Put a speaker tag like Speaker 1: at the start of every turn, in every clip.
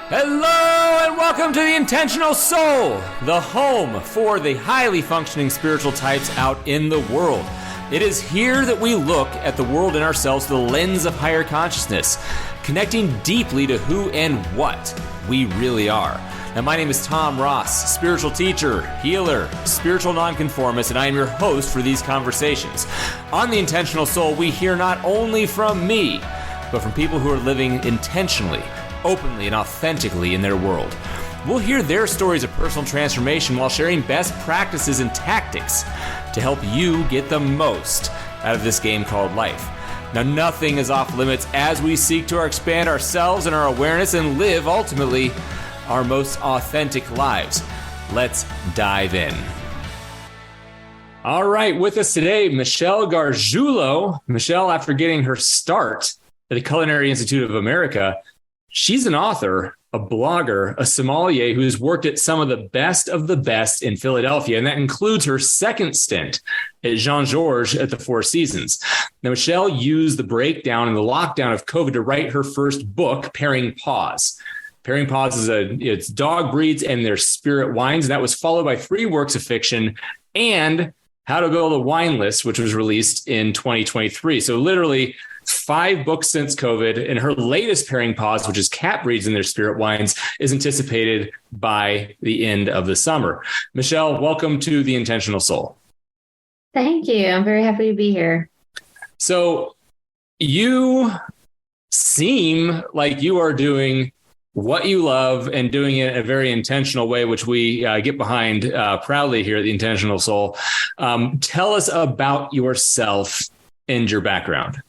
Speaker 1: Hello and welcome to the Intentional Soul, the home for the highly functioning spiritual types out in the world. It is here that we look at the world and ourselves through the lens of higher consciousness, connecting deeply to who and what we really are. Now, my name is Tom Ross, spiritual teacher, healer, spiritual nonconformist, and I am your host for these conversations. On the Intentional Soul, we hear not only from me, but from people who are living intentionally, openly, and authentically in their world. We'll hear their stories of personal transformation while sharing best practices and tactics to help you get the most out of this game called life. Now, nothing is off limits as we seek to expand ourselves and our awareness and live, ultimately, our most authentic lives. Let's dive in. All right, with us today, Michele Gargiulo. Michele, after getting her start at the Culinary Institute of America, she's an author, a blogger, a sommelier who's worked at some of the best in Philadelphia, and that includes her second stint at Jean-Georges at the Four Seasons. Now, Michele used the breakdown and the lockdown of COVID to write her first book, Pairing Paws. Pairing Paws it's dog breeds and their spirit wines, and that was followed by 3 works of fiction and How to Build a Wine List, which was released in 2023. So literally 5 books since COVID, and her latest Pairing Paws, which is cat breeds and their spirit wines, is anticipated by the end of the summer. Michele, welcome to the Intentional Soul.
Speaker 2: Thank you. I'm very happy to be here.
Speaker 1: So you seem like you are doing what you love and doing it in a very intentional way, which we get behind proudly here at the Intentional Soul. Tell us about yourself and your background.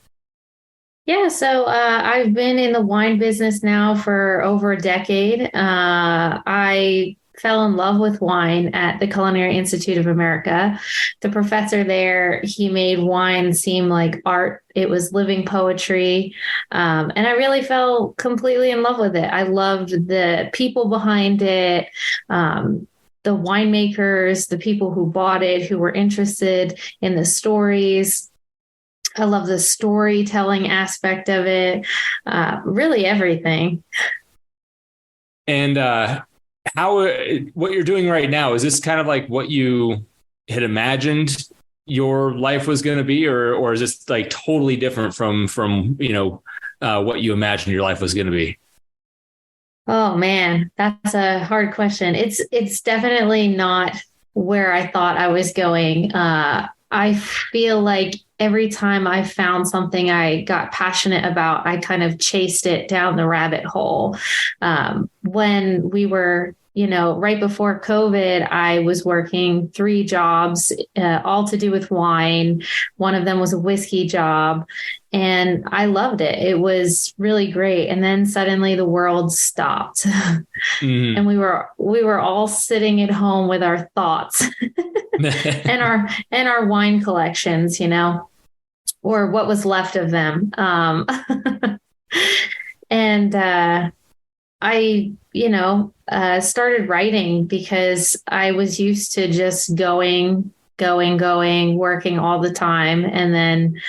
Speaker 2: Yeah, so I've been in the wine business now for over a decade. I fell in love with wine at the Culinary Institute of America. The professor there, he made wine seem like art. It was living poetry. And I really fell completely in love with it. I loved the people behind it, the winemakers, the people who bought it, who were interested in the stories. I love the storytelling aspect of it, really everything.
Speaker 1: And what you're doing right now, is this kind of like what you had imagined your life was going to be, or is this like totally different from what you imagined your life was going to be?
Speaker 2: Oh man, that's a hard question. It's definitely not where I thought I was going. I feel like every time I found something I got passionate about, I kind of chased it down the rabbit hole. When we were, right before COVID, I was working 3 jobs, all to do with wine. One of them was a whiskey job, and I loved it. It was really great. And then suddenly the world stopped, and we were all sitting at home with our thoughts and our wine collections, or what was left of them. And I, started writing because I was used to just going, working all the time. And then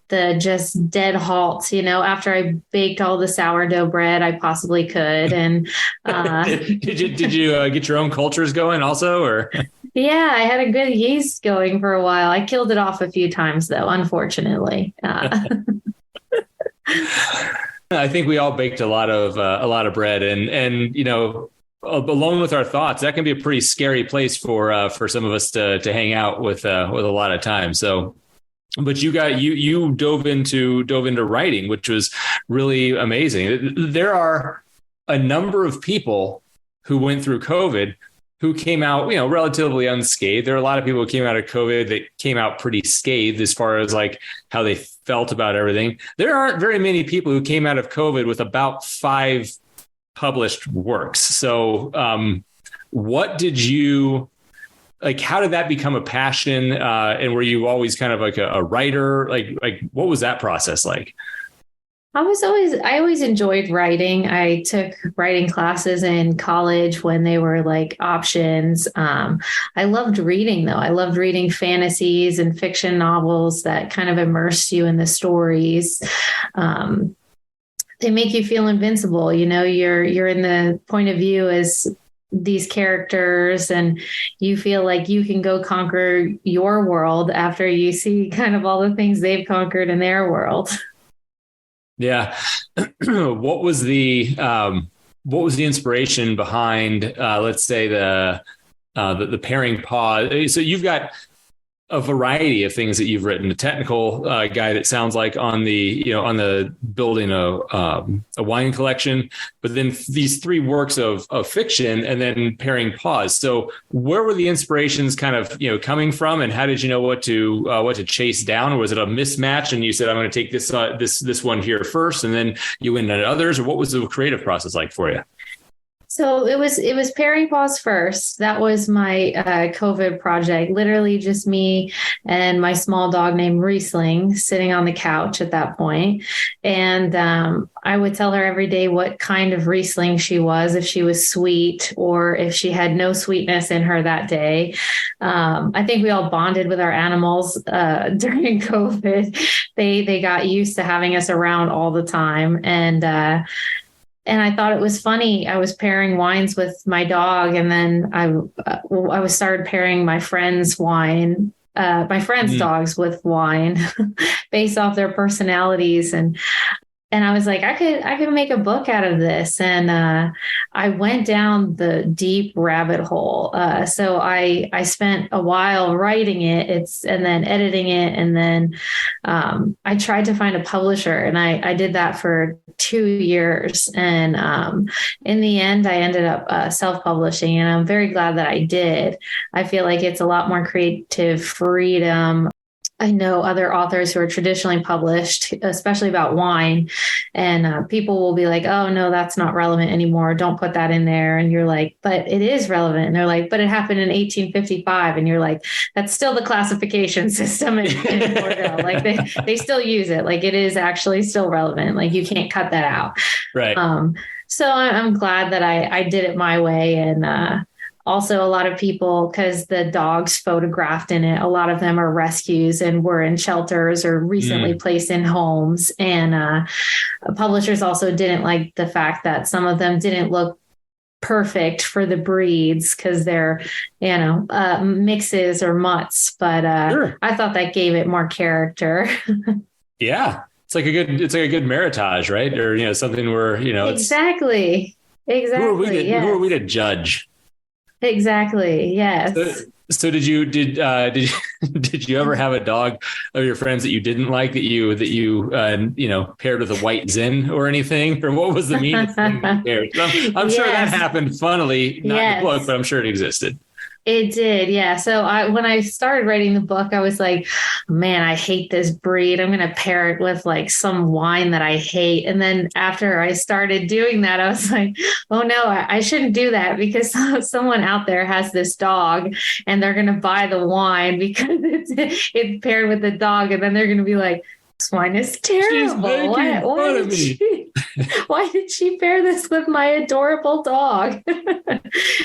Speaker 2: the just dead halt, after I baked all the sourdough bread I possibly could. And
Speaker 1: did you get your own cultures going also, or?
Speaker 2: Yeah, I had a good yeast going for a while. I killed it off a few times, though, unfortunately.
Speaker 1: I think we all baked a lot of bread, and alone with our thoughts, that can be a pretty scary place for some of us to hang out with a lot of time. So, but you dove into writing, which was really amazing. There are a number of people who went through COVID who came out, relatively unscathed. There are a lot of people who came out of COVID that came out pretty scathed as far as like how they felt about everything. There aren't very many people who came out of COVID with about 5 published works. So what did you, like, how did that become a passion? And were you always kind of like a writer? Like what was that process like?
Speaker 2: I always enjoyed writing. I took writing classes in college when they were like options. I loved reading though. I loved reading fantasies and fiction novels that kind of immersed you in the stories. they make you feel invincible. You're in the point of view as these characters, and you feel like you can go conquer your world after you see kind of all the things they've conquered in their world.
Speaker 1: Yeah. What was the inspiration behind, let's say the pairing Paws? So you've got a variety of things that you've written. A technical guide, it sounds like, on the building a wine collection, but then these three works of fiction, and then pairing Paws. So where were the inspirations kind of coming from, and how did you know what to chase down? Or was it a mismatch, and you said, I'm going to take this one here first, and then you went into others? Or what was the creative process like for you?
Speaker 2: So it was pairing Paws first. That was my COVID project. Literally just me and my small dog named Riesling sitting on the couch at that point. And I would tell her every day what kind of Riesling she was, if she was sweet or if she had no sweetness in her that day. I think we all bonded with our animals during COVID. They got used to having us around all the time. And I thought it was funny. I was pairing wines with my dog, and then I started pairing my friends' dogs with wine based off their personalities. And I was like, I could make a book out of this. And I went down the deep rabbit hole. So I spent a while writing it, and then editing it. And then I tried to find a publisher, and I did that for 2 years. And in the end, I ended up self-publishing, and I'm very glad that I did. I feel like it's a lot more creative freedom. I know other authors who are traditionally published, especially about wine, and people will be like, oh, no, that's not relevant anymore. Don't put that in there. And you're like, but it is relevant. And they're like, but it happened in 1855. And you're like, that's still the classification system in Bordeaux. Like they still use it. Like it is actually still relevant. Like you can't cut that out.
Speaker 1: Right.
Speaker 2: So I'm glad that I did it my way. And also, a lot of people, because the dogs photographed in it, a lot of them are rescues and were in shelters or recently placed in homes. And publishers also didn't like the fact that some of them didn't look perfect for the breeds because they're, mixes or mutts. But sure. I thought that gave it more character.
Speaker 1: Yeah. It's like a good meritage, right? Or, something where,
Speaker 2: Exactly. Who
Speaker 1: are we to judge?
Speaker 2: Exactly. Yes.
Speaker 1: So did you ever have a dog of your friends that you didn't like, that you paired with a white Zen or anything? Or what was the meanest thing you paired? I'm sure that happened, funnily, not in the book, but I'm sure it existed.
Speaker 2: It did. Yeah. So when I started writing the book, I was like, man, I hate this breed. I'm going to pair it with like some wine that I hate. And then after I started doing that, I was like, oh no, I shouldn't do that, because someone out there has this dog and they're going to buy the wine because it's paired with the dog. And then they're going to be like, this wine is terrible. Why did she pair this with my adorable dog?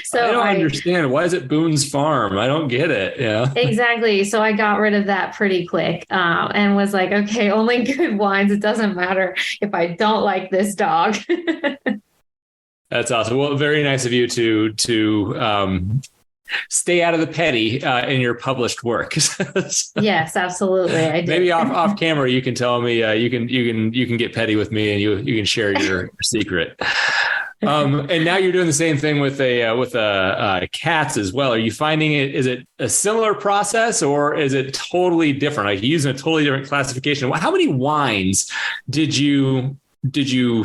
Speaker 2: So
Speaker 1: I don't understand. Why is it Boone's Farm? I don't get it. Yeah,
Speaker 2: exactly. So I got rid of that pretty quick and was like, okay, only good wines. It doesn't matter if I don't like this dog.
Speaker 1: That's awesome. Well, very nice of you to stay out of the petty in your published work.
Speaker 2: Yes, absolutely. I did.
Speaker 1: Maybe off camera, you can tell me you can get petty with me, and you can share your secret. And now you're doing the same thing with cats as well. Are you finding is it a similar process, or is it totally different? Like using a totally different classification? How many wines did you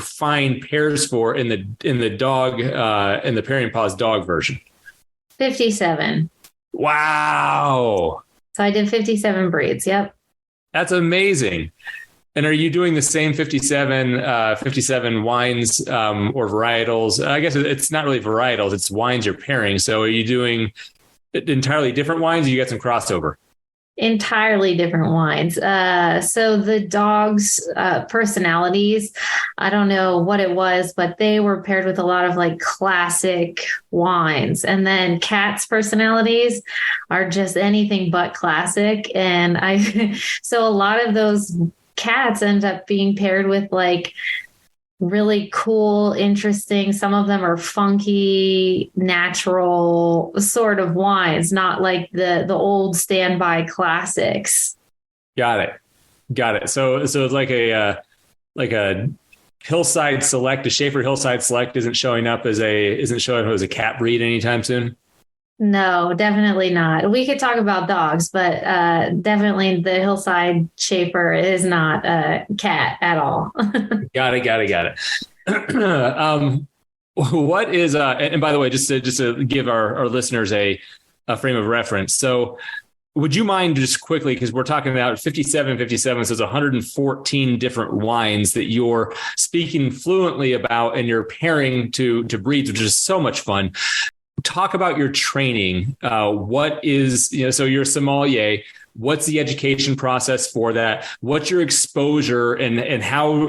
Speaker 1: find pairs for in the dog in the Pairing Paws dog version?
Speaker 2: 57.
Speaker 1: Wow.
Speaker 2: So I did 57 breeds. Yep.
Speaker 1: That's amazing. And are you doing the same 57 wines or varietals? I guess it's not really varietals, it's wines you're pairing. So are you doing entirely different wines, or you got some crossover?
Speaker 2: Entirely different wines. So the dogs' personalities, I don't know what it was, but they were paired with a lot of like classic wines. And then cats' personalities are just anything but classic. And so a lot of those cats end up being paired with like really cool, interesting. Some of them are funky, natural sort of wines, not like the old standby classics.
Speaker 1: Got it. Got it. So it's like a Hillside Select, a Schaefer Hillside Select isn't showing up as a cat breed anytime soon.
Speaker 2: No, definitely not. We could talk about dogs, but definitely the Hillside Shaper is not a cat at all.
Speaker 1: Got it. Got it. Got it. What is and by the way, just to give our listeners a frame of reference. So would you mind just quickly, because we're talking about 57, so it's 114 different wines that you're speaking fluently about and you're pairing to breeds, which is so much fun. Talk about your training. What is, so you're a sommelier. What's the education process for that? What's your exposure and how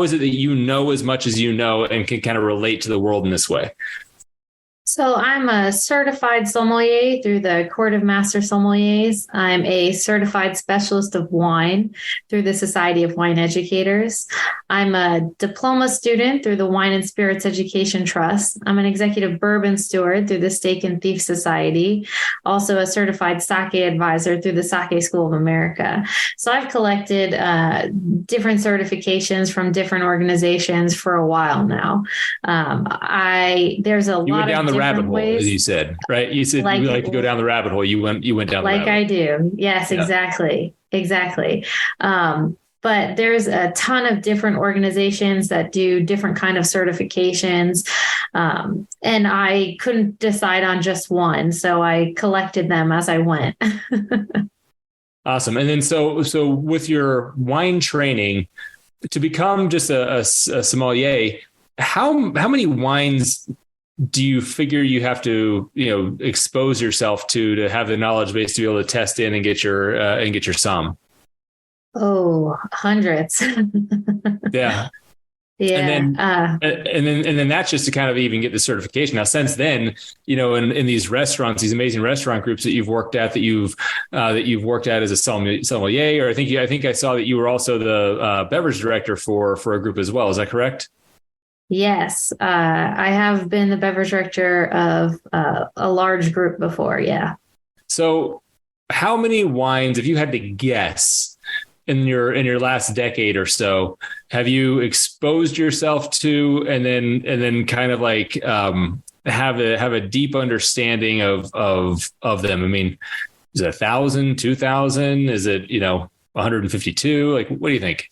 Speaker 1: is it that you know as much as you know and can kind of relate to the world in this way?
Speaker 2: So I'm a certified sommelier through the Court of Master Sommeliers. I'm a certified specialist of wine through the Society of Wine Educators. I'm a diploma student through the Wine and Spirits Education Trust. I'm an executive bourbon steward through the Steak and Thief Society. Also a certified sake advisor through the Sake School of America. So I've collected different certifications from different organizations for a while now. There's a lot of
Speaker 1: rabbit hole,
Speaker 2: ways.
Speaker 1: as you said, right? You said you like to go down the rabbit hole. You went down the rabbit hole.
Speaker 2: Like I do. Yes, yeah. Exactly. But there's a ton of different organizations that do different kind of certifications. And I couldn't decide on just one. So I collected them as I went.
Speaker 1: Awesome. And then so with your wine training, to become just a sommelier, how many wines do you figure you have to, expose yourself to have the knowledge base to be able to test in and get your somm?
Speaker 2: Oh, hundreds.
Speaker 1: Yeah.
Speaker 2: Yeah.
Speaker 1: And then that's just to kind of even get the certification. Now, since then, in these restaurants, these amazing restaurant groups that you've worked at, that you've worked at as a sommelier, or I think I saw that you were also the beverage director for a group as well. Is that correct?
Speaker 2: Yes, I have been the beverage director of a large group before. Yeah.
Speaker 1: So how many wines, if you had to guess, in your last decade or so, have you exposed yourself to, and then kind of like have a deep understanding of them? I mean, is it 1,000, 2,000? Is it 152? Like, what do you think?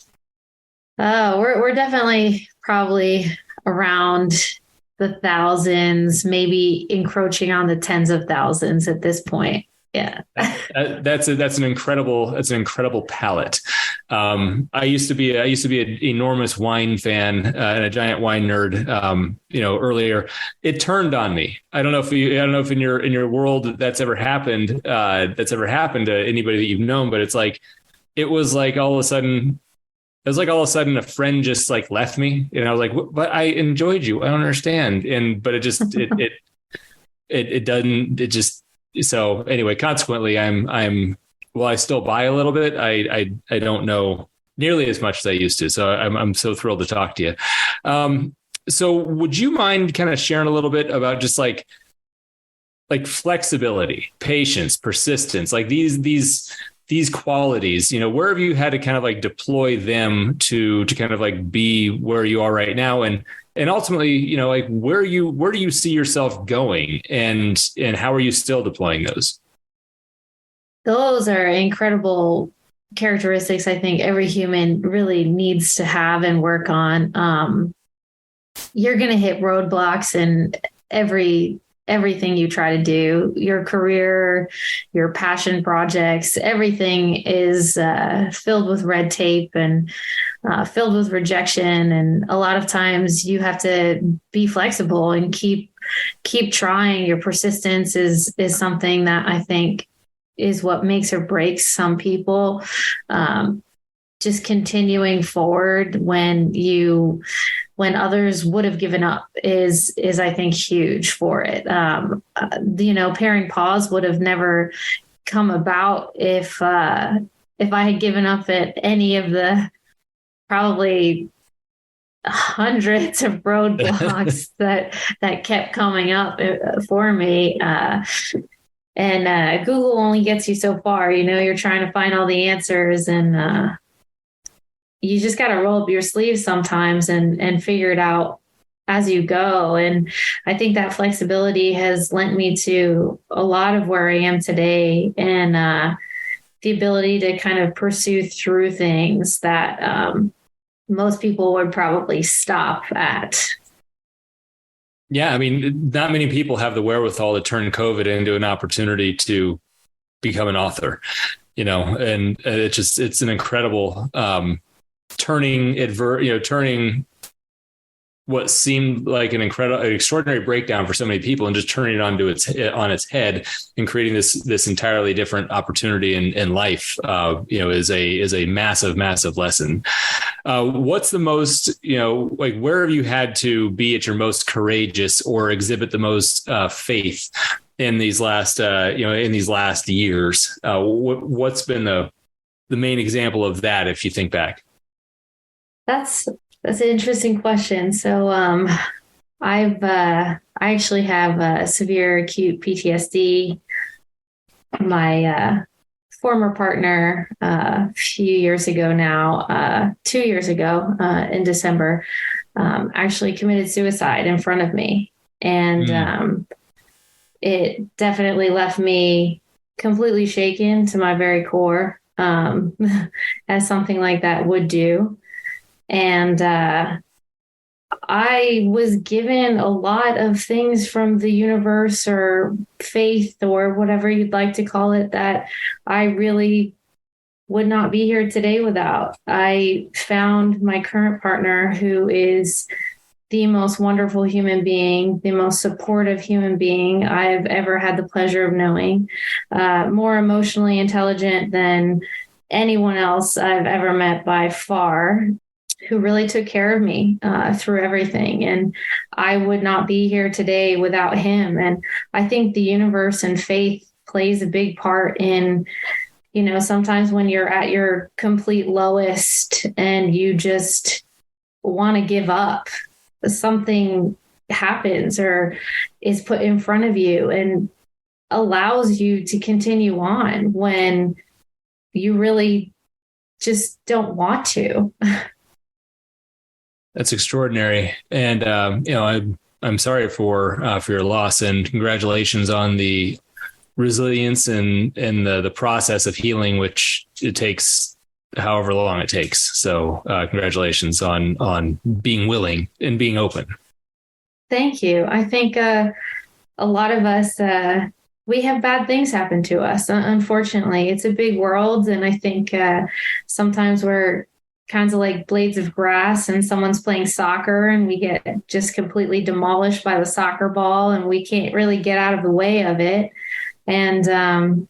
Speaker 2: We're definitely probably around the thousands, maybe encroaching on the tens of thousands at this point. Yeah.
Speaker 1: That's an incredible palette. I used to be an enormous wine fan and a giant wine nerd. Earlier, it turned on me. I don't know if in your world that's ever happened to anybody that you've known, but it was like all of a sudden a friend just like left me, and I was like, but I enjoyed you. I don't understand. But it just, it doesn't. So anyway, consequently, I still buy a little bit. I don't know nearly as much as I used to. So I'm so thrilled to talk to you. So would you mind kind of sharing a little bit about just like flexibility, patience, persistence, like these qualities, where have you had to kind of like deploy them to kind of like be where you are right now? And ultimately, like where do you see yourself going, and how are you still deploying those?
Speaker 2: Those are incredible characteristics I think every human really needs to have and work on. You're going to hit roadblocks in everything you try to do, your career, your passion projects, everything is filled with red tape and filled with rejection. And a lot of times you have to be flexible and keep trying. Your persistence is something that I think is what makes or breaks some people. Just continuing forward when others would have given up is I think huge for it. Pairing Paws would have never come about if I had given up at any of the probably hundreds of roadblocks that kept coming up for me. And Google only gets you so far. You're trying to find all the answers, and you just got to roll up your sleeves sometimes and figure it out as you go. And I think that flexibility has lent me to a lot of where I am today, and the ability to kind of pursue through things that most people would probably stop at.
Speaker 1: Yeah, I mean, not many people have the wherewithal to turn COVID into an opportunity to become an author, and it's an incredible turning what seemed like an extraordinary breakdown for so many people and just turning it on its head and creating this entirely different opportunity in life, is a massive lesson. What's the most, where have you had to be at your most courageous or exhibit the most faith in these last years? What's been the main example of that, if you think back?
Speaker 2: That's an interesting question. So I actually have severe acute PTSD. My former partner a few years ago now, 2 years ago in December, actually committed suicide in front of me. And it definitely left me completely shaken to my very core, as something like that would do. And I was given a lot of things from the universe or faith or whatever you'd like to call it that I really would not be here today without. I found my current partner, who is the most wonderful human being, the most supportive human being I've ever had the pleasure of knowing, more emotionally intelligent than anyone else I've ever met by far, who really took care of me through everything. And I would not be here today without him. And I think the universe and faith plays a big part in, sometimes when you're at your complete lowest and you just want to give up, something happens or is put in front of you and allows you to continue on when you really just don't want to.
Speaker 1: That's extraordinary. And, I'm sorry for your loss, and congratulations on the resilience and the process of healing, which it takes however long it takes. So congratulations on being willing and being open.
Speaker 2: Thank you. I think a lot of us, we have bad things happen to us. Unfortunately, it's a big world. And I think sometimes we're kinds of like blades of grass and someone's playing soccer and we get just completely demolished by the soccer ball and we can't really get out of the way of it. And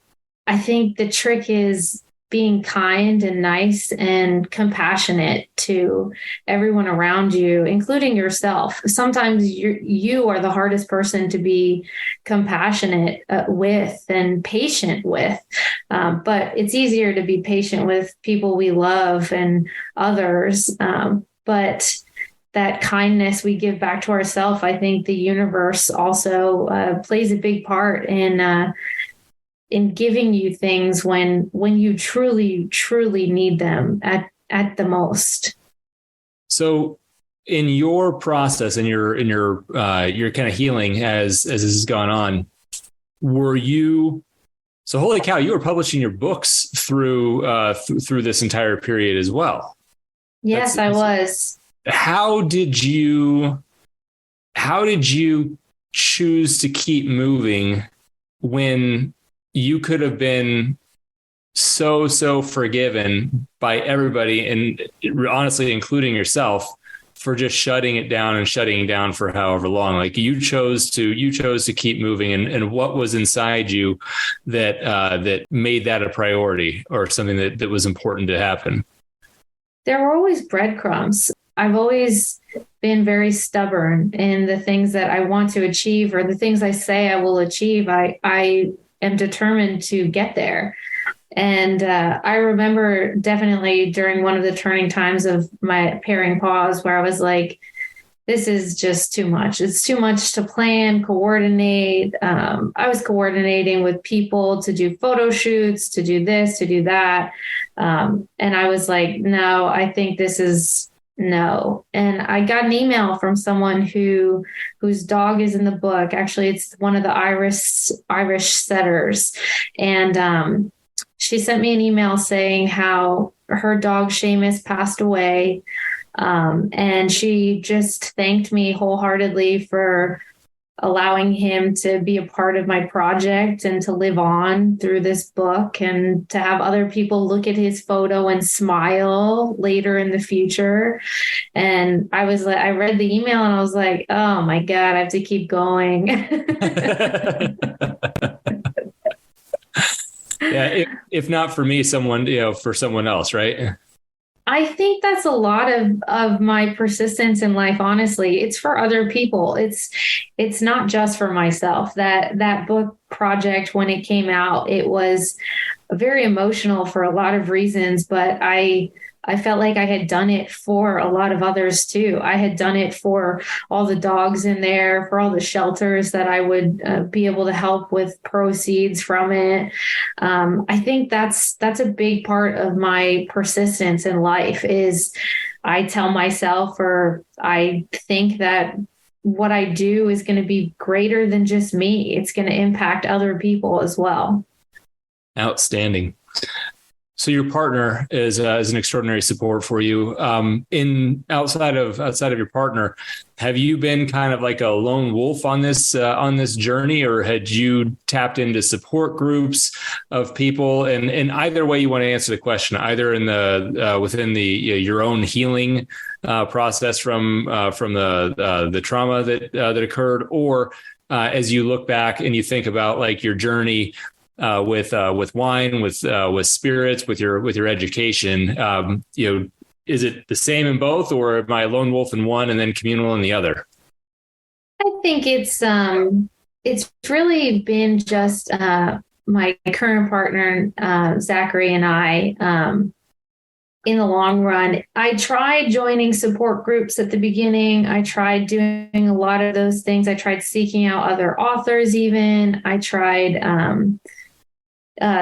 Speaker 2: I think the trick is being kind and nice and compassionate to everyone around you, including yourself. Sometimes you are the hardest person to be compassionate with and patient with. But it's easier to be patient with people we love and others. But that kindness we give back to ourselves, I think the universe also plays a big part in giving you things when you truly need them at the most.
Speaker 1: So in your process, in your kind of healing as this has gone on, so holy cow, you were publishing your books through this entire period as well.
Speaker 2: Yes, I was.
Speaker 1: How did you choose to keep moving when you could have been so forgiven by everybody, and honestly, including yourself, for just shutting it down for however long? Like you chose to keep moving, and what was inside you that made that a priority or something that was important to happen?
Speaker 2: There were always breadcrumbs. I've always been very stubborn in the things that I want to achieve, or the things I say I will achieve. I am determined to get there. And I remember definitely during one of the turning times of my pairing Paws where I was like, this is just too much. It's too much to plan, coordinate. I was coordinating with people to do photo shoots, to do this, to do that. And I was like, no, I think this is no. And I got an email from someone whose dog is in the book. Actually, it's one of the Irish setters. And she sent me an email saying how her dog Seamus passed away. And she just thanked me wholeheartedly for allowing him to be a part of my project and to live on through this book and to have other people look at his photo and smile later in the future. And I was like, I read the email and I was like, oh my God, I have to keep going.
Speaker 1: Yeah. If not for me, someone, for someone else, right?
Speaker 2: I think that's a lot of my persistence in life. Honestly, it's for other people. It's not just for myself. That book project, when it came out, it was very emotional for a lot of reasons, but I felt like I had done it for a lot of others too. I had done it for all the dogs in there, for all the shelters that I would be able to help with proceeds from it. I think that's a big part of my persistence in life is I tell myself, or I think that what I do is going to be greater than just me. It's going to impact other people as well.
Speaker 1: Outstanding. So your partner is an extraordinary support for you. In outside of your partner, have you been kind of like a lone wolf on this journey, or had you tapped into support groups of people? And either way you want to answer the question, either in the within the your own healing process from the trauma that occurred, or as you look back and you think about like your journey. With wine, with spirits, with your education, is it the same in both, or am I a lone wolf in one and then communal in the other?
Speaker 2: I think it's really been just my current partner, Zachary, and I. In the long run, I tried joining support groups at the beginning. I tried doing a lot of those things. I tried seeking out other authors. Even I tried.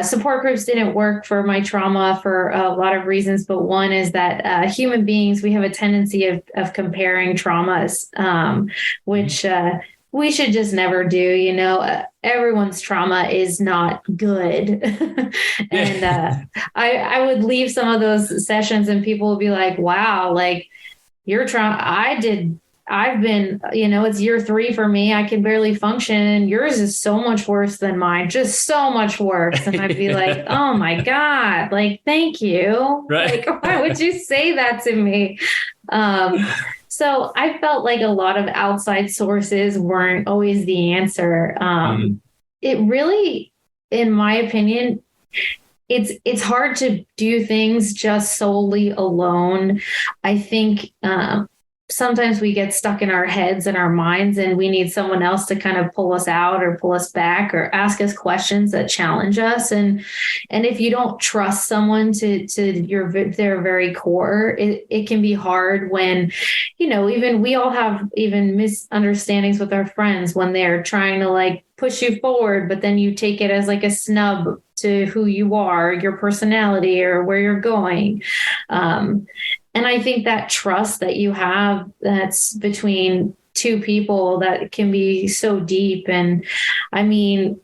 Speaker 2: Support groups didn't work for my trauma for a lot of reasons, but one is that human beings, we have a tendency of comparing traumas, which we should just never do. Everyone's trauma is not good. And I would leave some of those sessions and people would be like, wow, like your trauma, I've been, it's year 3 for me. I can barely function. And yours is so much worse than mine, just so much worse. And I'd be like, oh my God, like, thank you.
Speaker 1: Right.
Speaker 2: Like, why would you say that to me? So I felt like a lot of outside sources weren't always the answer. It really, in my opinion, it's hard to do things just solely alone. I think, sometimes we get stuck in our heads and our minds and we need someone else to kind of pull us out or pull us back or ask us questions that challenge us. And if you don't trust someone to their very core, it can be hard when, even we all have even misunderstandings with our friends when they're trying to like push you forward, but then you take it as like a snub to who you are, your personality or where you're going. And I think that trust that you have that's between two people that can be so deep. And I mean,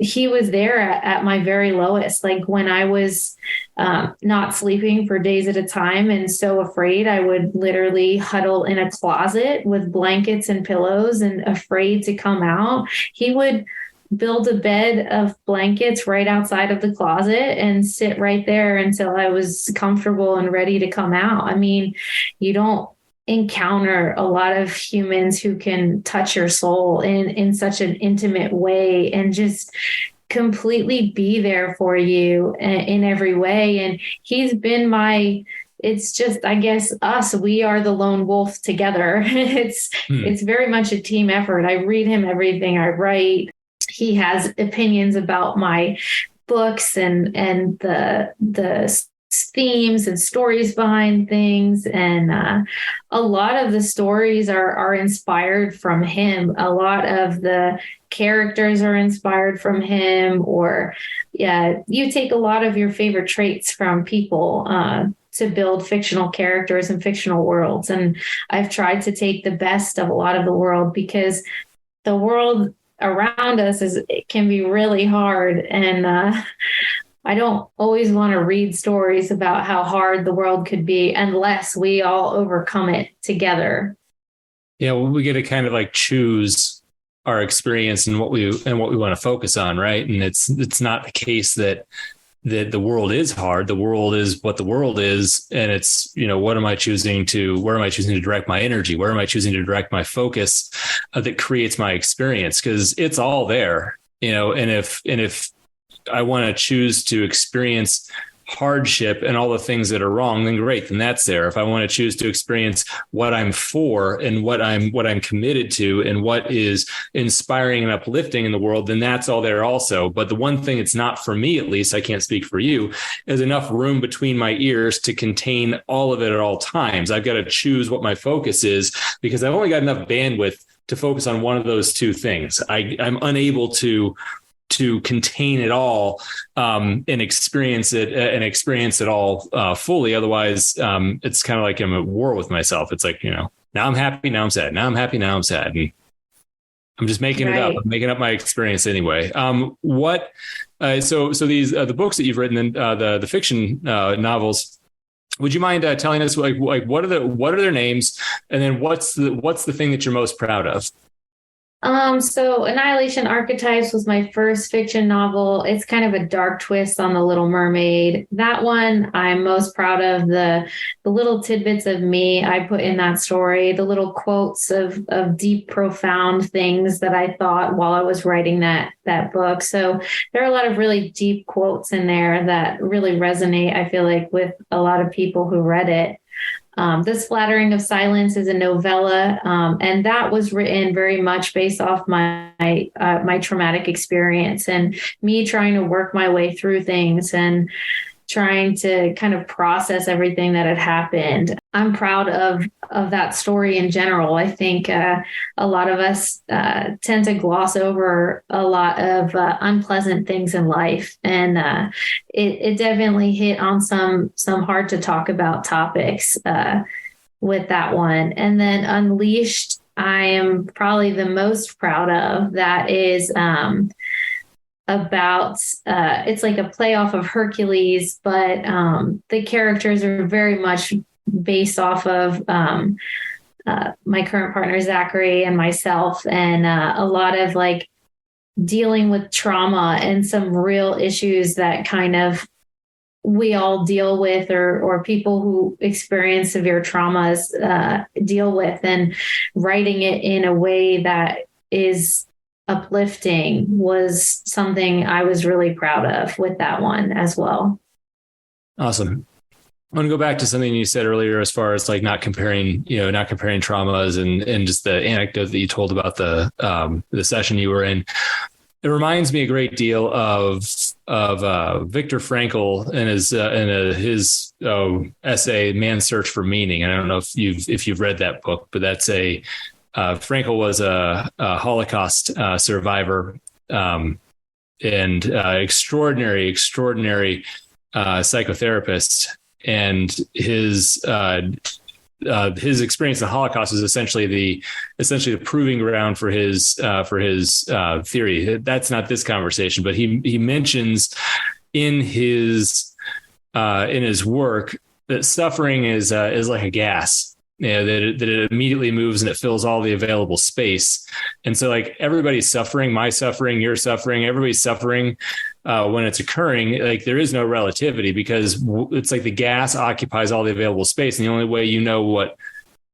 Speaker 2: he was there at my very lowest, like when I was not sleeping for days at a time and so afraid, I would literally huddle in a closet with blankets and pillows and afraid to come out. He would build a bed of blankets right outside of the closet and sit right there until I was comfortable and ready to come out. I mean, you don't encounter a lot of humans who can touch your soul in such an intimate way and just completely be there for you in every way. And he's been it's just, I guess, us, we are the lone wolf together. It's very much a team effort. I read him everything I write. He has opinions about my books and the themes and stories behind things. And a lot of the stories are inspired from him. A lot of the characters are inspired from him, or you take a lot of your favorite traits from people to build fictional characters and fictional worlds. And I've tried to take the best of a lot of the world, because the world around us it can be really hard. And I don't always want to read stories about how hard the world could be unless we all overcome it together.
Speaker 1: Yeah, well, we get to kind of like choose our experience and what we want to focus on, right? And it's not the case that the world is hard. The world is what the world is, and it's, where am I choosing to direct my energy? Where am I choosing to direct my focus that creates my experience? Because it's all there, and if I want to choose to experience hardship and all the things that are wrong, then great, then that's there. If I want to choose to experience what I'm for and what I'm committed to and what is inspiring and uplifting in the world, then that's all there also. But the one thing it's not for me, at least, I can't speak for you, is enough room between my ears to contain all of it at all times. I've got to choose what my focus is, because I've only got enough bandwidth to focus on one of those two things. I'm unable to contain it all and experience it all fully. Otherwise, it's kind of like I'm at war with myself. It's like, now I'm happy, now I'm sad. Now I'm happy, now I'm sad. And I'm just making it up. I'm making up my experience anyway. So these the books that you've written, the fiction novels. Would you mind telling us like what are their names, and then what's the thing that you're most proud of?
Speaker 2: So Annihilation Archetypes was my first fiction novel. It's kind of a dark twist on The Little Mermaid. That one, I'm most proud of the little tidbits of me I put in that story, the little quotes of deep, profound things that I thought while I was writing that book. So there are a lot of really deep quotes in there that really resonate, I feel like, with a lot of people who read it. The Splattering of Silence is a novella, and that was written very much based off my traumatic experience and me trying to work my way through things and trying to kind of process everything that had happened. I'm proud of that story in general. I think a lot of us tend to gloss over a lot of unpleasant things in life, and it definitely hit on some hard to talk about topics with that one. And then Unleashed, I am probably the most proud of. That is about it's like a playoff of Hercules, but the characters are very much based off of my current partner Zachary and myself, and a lot of like dealing with trauma and some real issues that kind of we all deal with, or people who experience severe traumas deal with, and writing it in a way that is uplifting was something I was really proud of with that one as well. Awesome.
Speaker 1: I want to go back to something you said earlier, as far as like not comparing traumas and just the anecdote that you told about the session you were in. It reminds me a great deal of Viktor Frankl and his essay "Man's Search for Meaning." And I don't know if you've read that book, but that's Frankl was a Holocaust survivor, and extraordinary psychotherapist. And his experience in the Holocaust is essentially the proving ground for his theory. That's not this conversation, but he mentions in his work that suffering is like a gas. That it immediately moves and it fills all the available space. And so like everybody's suffering, my suffering, your suffering, everybody's suffering when it's occurring. Like there is no relativity, because it's like the gas occupies all the available space. And the only way you know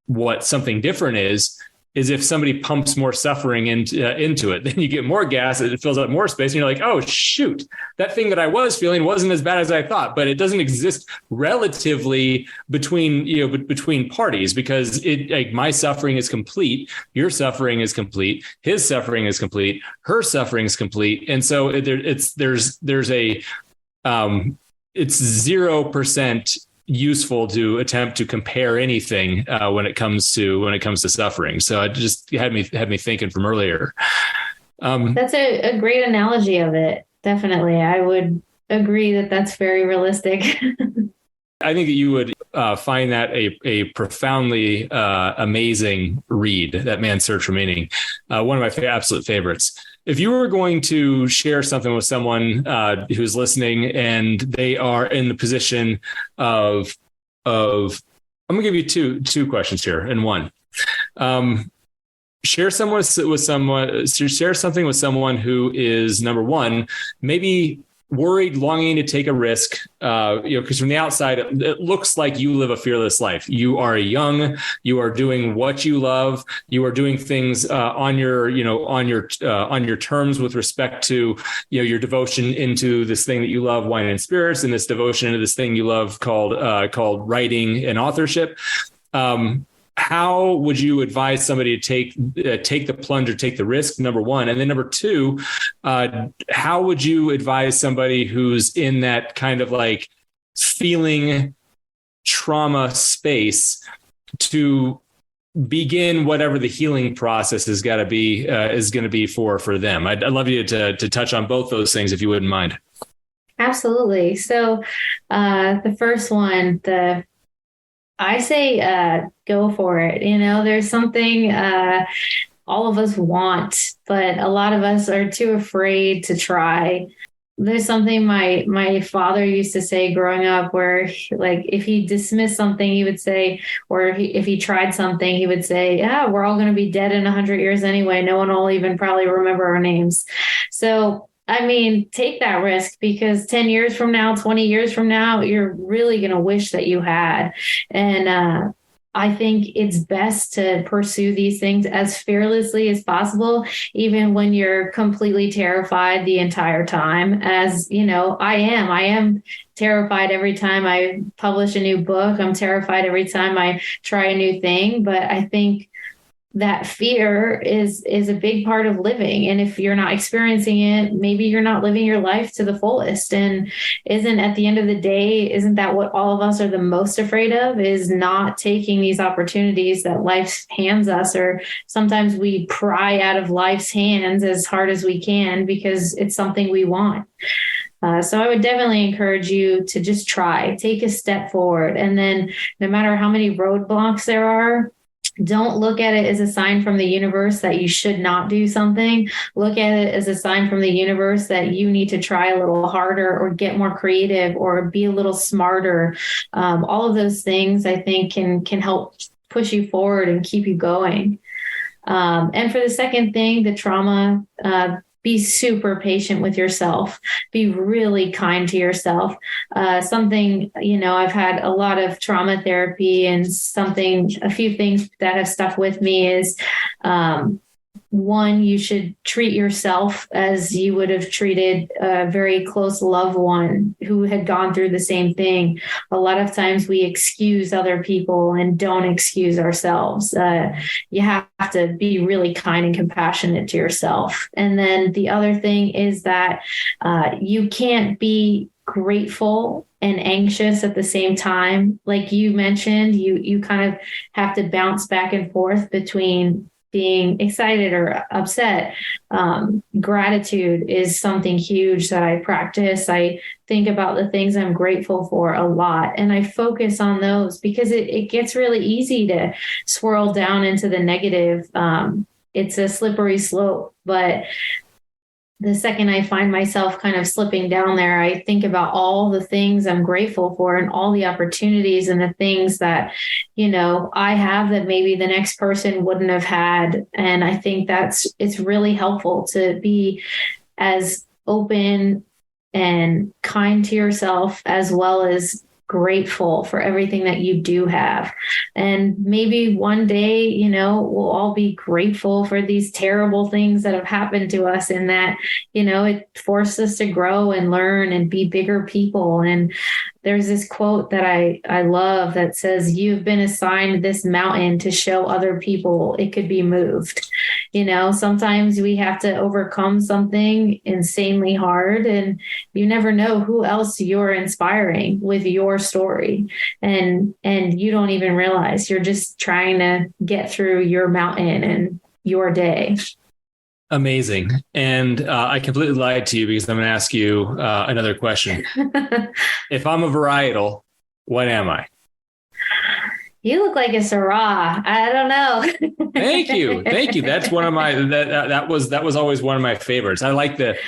Speaker 1: what something different is is if somebody pumps more suffering into it. Then you get more gas, it fills up more space, and you're like, oh, shoot, that thing that I was feeling wasn't as bad as I thought. But it doesn't exist relatively between parties, because my suffering is complete, your suffering is complete, his suffering is complete, her suffering is complete. And so it's 0% useful to attempt to compare anything when it comes to suffering. So it just had me thinking from earlier.
Speaker 2: That's a great analogy of it. Definitely. I would agree that that's very realistic.
Speaker 1: I think that you would find that a profoundly amazing read, that Man's Search for Meaning. One of my absolute favorites. If you were going to share something with someone who's listening and they are in the position of I'm going to give you two questions here in one. Share something with someone who is, number one, maybe worried, longing to take a risk, because from the outside, it looks like you live a fearless life. You are young, you are doing what you love, you are doing things on your terms with respect to, your devotion into this thing that you love, wine and spirits, and this devotion into this thing you love called writing and authorship. How would you advise somebody to take the plunge or take the risk, number one? And then number two, how would you advise somebody who's in that kind of like feeling trauma space to begin whatever the healing process is going to be for them? I'd love you to touch on both those things, if you wouldn't mind.
Speaker 2: Absolutely. So the first one, I say go for it. There's something all of us want, but a lot of us are too afraid to try. There's something my father used to say growing up, where like if he dismissed something, he would say, or if he tried something, he would say, yeah, we're all going to be dead in 100 years anyway. No one will even probably remember our names. So take that risk, because 10 years from now, 20 years from now, you're really going to wish that you had. And I think it's best to pursue these things as fearlessly as possible, even when you're completely terrified the entire time. As I am terrified every time I publish a new book. I'm terrified every time I try a new thing. But I think that fear is a big part of living. And if you're not experiencing it, maybe you're not living your life to the fullest. And at the end of the day, isn't that what all of us are the most afraid of, is not taking these opportunities that life hands us, or sometimes we pry out of life's hands as hard as we can because it's something we want. So I would definitely encourage you to just try, take a step forward. And then no matter how many roadblocks there are, don't look at it as a sign from the universe that you should not do something. Look at it as a sign from the universe that you need to try a little harder, or get more creative, or be a little smarter. All of those things, I think, can help push you forward and keep you going. And for the second thing, the trauma, be super patient with yourself. Be really kind to yourself. I've had a lot of trauma therapy, and a few things that have stuck with me is, one, you should treat yourself as you would have treated a very close loved one who had gone through the same thing. A lot of times we excuse other people and don't excuse ourselves. You have to be really kind and compassionate to yourself. And then the other thing is that you can't be grateful and anxious at the same time. Like you mentioned, you kind of have to bounce back and forth between being excited or upset. Gratitude is something huge that I practice. I think about the things I'm grateful for a lot, and I focus on those, because it gets really easy to swirl down into the negative. It's a slippery slope, but the second I find myself kind of slipping down there, I think about all the things I'm grateful for, and all the opportunities and the things that, I have that maybe the next person wouldn't have had. And I think it's really helpful to be as open and kind to yourself, as well as grateful for everything that you do have. And maybe one day, we'll all be grateful for these terrible things that have happened to us, and that, it forced us to grow and learn and be bigger people. And there's this quote that I love that says, "You've been assigned this mountain to show other people it could be moved." Sometimes we have to overcome something insanely hard, and you never know who else you're inspiring with your story. And you don't even realize you're just trying to get through your mountain and your day.
Speaker 1: Amazing. And I completely lied to you because I'm going to ask you another question. If I'm a varietal, what am I?
Speaker 2: You look like a Syrah. I don't know.
Speaker 1: Thank you. That's one of my that was always one of my favorites. I like it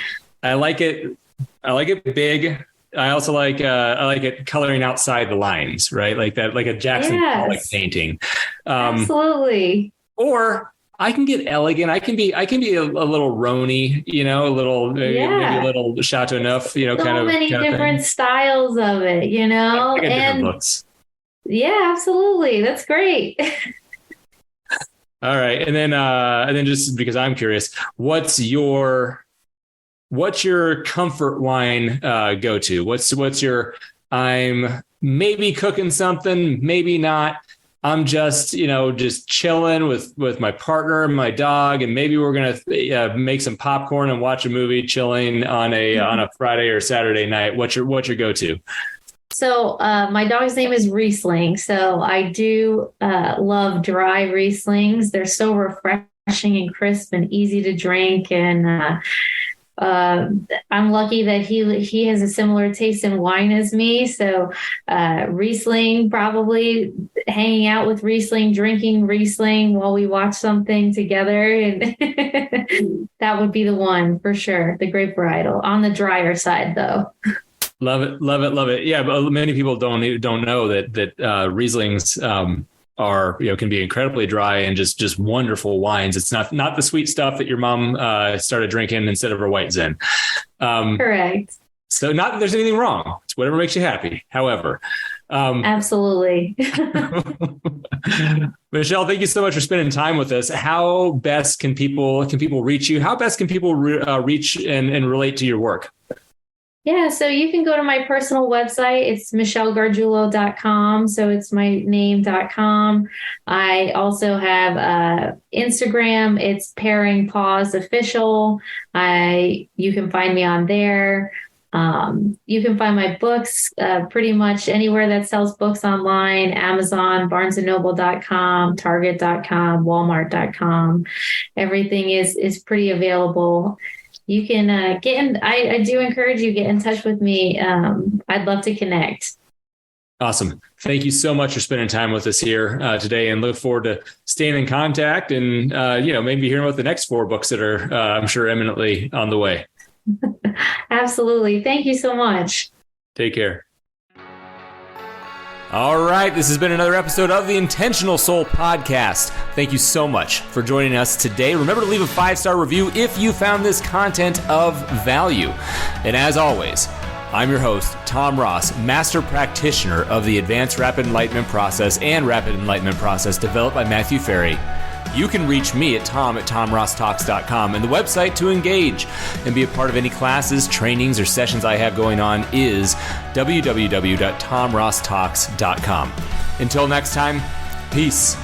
Speaker 1: big. I also like it coloring outside the lines, right? Like that, like a Jackson Pollock painting.
Speaker 2: Absolutely.
Speaker 1: Or I can get elegant. I can be a little Rhone-y, a little maybe a little Chateauneuf,
Speaker 2: so many different styles of it,
Speaker 1: I got different looks.
Speaker 2: Yeah, absolutely. That's great.
Speaker 1: All right. And then just because I'm curious, what's your comfort wine go-to? What's your, I'm maybe cooking something, maybe not. I'm just chilling with my partner and my dog, and maybe we're going to make some popcorn and watch a movie, chilling on a Friday or Saturday night. What's your go-to?
Speaker 2: So my dog's name is Riesling. So I do love dry Rieslings. They're so refreshing and crisp and easy to drink. And I'm lucky that he has a similar taste in wine as me. So Riesling, probably hanging out with Riesling, drinking Riesling while we watch something together. And that would be the one for sure. The grape varietal on the drier side, though.
Speaker 1: Love it. Yeah, but many people don't know that Rieslings are can be incredibly dry and just wonderful wines. It's not the sweet stuff that your mom started drinking instead of her white Zen.
Speaker 2: Correct.
Speaker 1: So not that there's anything wrong. It's whatever makes you happy. However,
Speaker 2: absolutely.
Speaker 1: Michele, thank you so much for spending time with us. How best can people reach you? How best can people reach and relate to your work?
Speaker 2: Yeah, so you can go to my personal website. It's michellegargiulo.com. So it's my name.com. I also have Instagram. It's Pairing Paws Official. You can find me on there. You can find my books pretty much anywhere that sells books online: Amazon, barnesandnoble.com, target.com, walmart.com. Everything is pretty available. You can get in. I do encourage you, get in touch with me. I'd love to connect.
Speaker 1: Awesome. Thank you so much for spending time with us here today, and look forward to staying in contact and, maybe hearing about the next 4 books that are, I'm sure, imminently on the way.
Speaker 2: Absolutely. Thank you so much.
Speaker 1: Take care. All right, this has been another episode of the Intentional Soul Podcast. Thank you so much for joining us today. Remember to leave a 5-star review if you found this content of value. And as always, I'm your host, Tom Ross, Master Practitioner of the Advanced Rapid Enlightenment Process and Rapid Enlightenment Process developed by Matthew Ferry. You can reach me at tom@tomrosstalks.com, and the website to engage and be a part of any classes, trainings, or sessions I have going on is www.tomrosstalks.com. Until next time, peace.